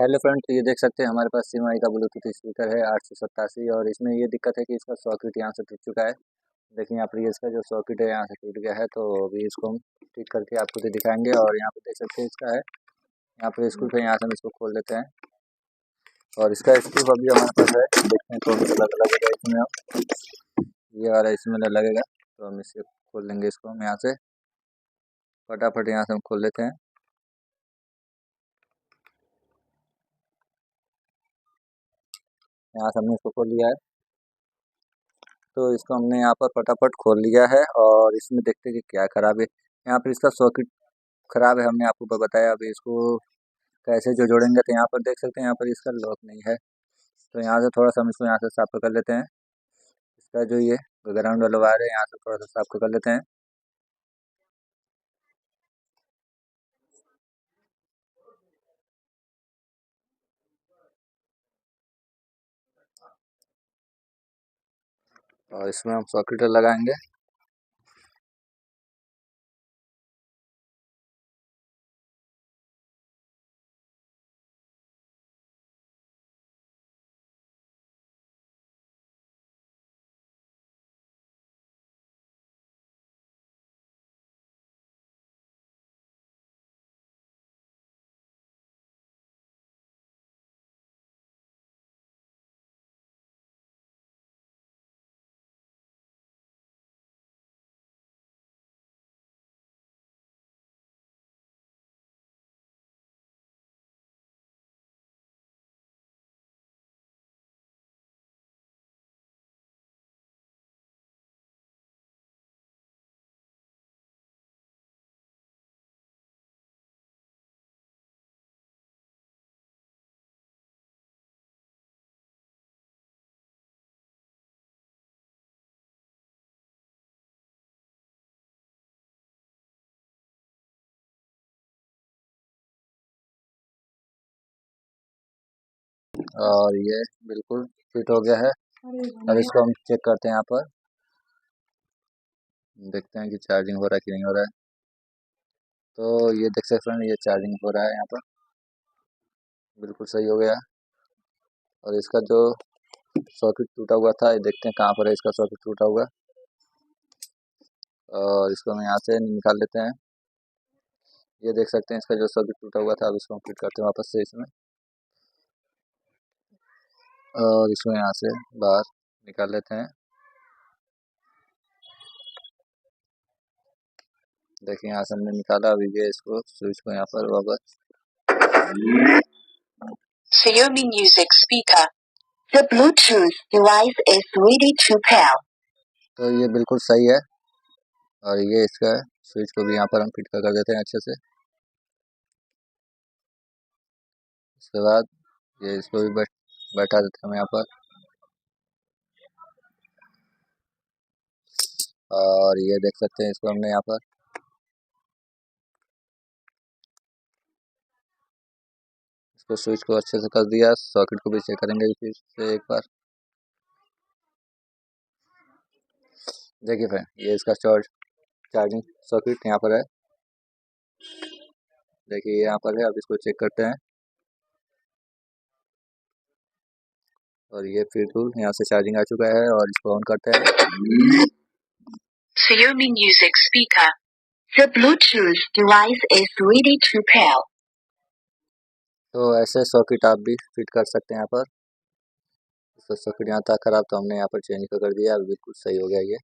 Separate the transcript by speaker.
Speaker 1: Hello friend, तो ये देख सकते हैं हमारे पास सीएमआई का ब्लूटूथ स्पीकर है 887 और इसमें ये दिक्कत है कि इसका सॉकेट यहाँ से टूट चुका है। देखिए यहाँ पर ये इसका जो सॉकेट है यहाँ से टूट गया है, तो अभी इसको हम ठीक करके आपको तो दिखाएंगे। और यहाँ पर देख सकते हैं इसका है, यहाँ पर स्क्रू है, यहाँ से हम इसको खोल लेते हैं और इसका स्क्रू अभी हमारे पास है। देखते हैं कौन सा लगेगा इसमें, अब ये वाला इसमें लगेगा तो हम इसे खोल लेंगे। इसको हम यहाँ से फटाफट यहाँ से हम खोल लेते हैं। यहाँ से हमने इसको खोल लिया है, तो इसको हमने यहाँ पर फटाफट खोल लिया है और इसमें देखते हैं कि क्या ख़राब है। यहाँ पर इसका सॉकेट ख़राब है, हमने आपको बताया। अभी इसको कैसे जो जोड़ेंगे, तो यहाँ पर देख सकते हैं यहाँ पर इसका लॉक नहीं है, तो यहाँ से थोड़ा सा हम इसको यहाँ से साफ कर लेते हैं। इसका जो ये ग्राउंड वाला वायर है यहाँ से थोड़ा सा साफ कर लेते हैं। और इसमें हम सॉकेट लगाएंगे। और ये बिल्कुल फिट हो गया है। अब इसको हम चेक करते हैं। यहाँ पर देखते हैं कि चार्जिंग हो रहा है कि नहीं हो रहा है। तो ये देख सकते हैं, ये चार्जिंग हो रहा है, यहाँ पर बिल्कुल सही हो गया। और इसका जो सॉकेट टूटा हुआ था, ये देखते हैं कहाँ पर है इसका सॉकेट टूटा हुआ। और इसको हम यहाँ से निकाल लेते हैं। ये देख सकते हैं इसका जो सॉकेट टूटा हुआ था, अब इसको हम फिट करते हैं वापस से इसमें। और इसको यहाँ से बाहर निकाल लेते हैं। देखिए यहाँ से हमने निकाला। अभी ये इसको स्विच को यहाँ पर वापस
Speaker 2: Xiaomi Music Speaker. The Bluetooth device is ready to pair.
Speaker 1: तो ये बिल्कुल सही है। और ये इसका स्विच को भी यहाँ पर हम फिट कर देते हैं अच्छे से। उसके बाद ये इसको भी बैठा देते हैं हम यहाँ पर। और ये देख सकते हैं इसको हमने यहाँ पर इसको स्विच को अच्छे से कर दिया। सॉकेट को भी चेक करेंगे फिर से एक बार। देखिए फ्रेंड, ये इसका चार्जिंग सॉकेट यहाँ पर है। देखिए यहाँ पर है, अब इसको चेक करते हैं। और ये बिल्कुल यहाँ से चार्जिंग आ चुका है और इसको ऑन करते हैं।
Speaker 2: Xiaomi Music Speaker. The Bluetooth device is ready to pair.
Speaker 1: तो ऐसे सॉकेट आप भी फिट कर सकते हैं यहाँ पर। तो सॉकेट यहाँ था खराब, तो हमने यहाँ पर चेंज कर दिया, अब बिल्कुल सही हो गया ये।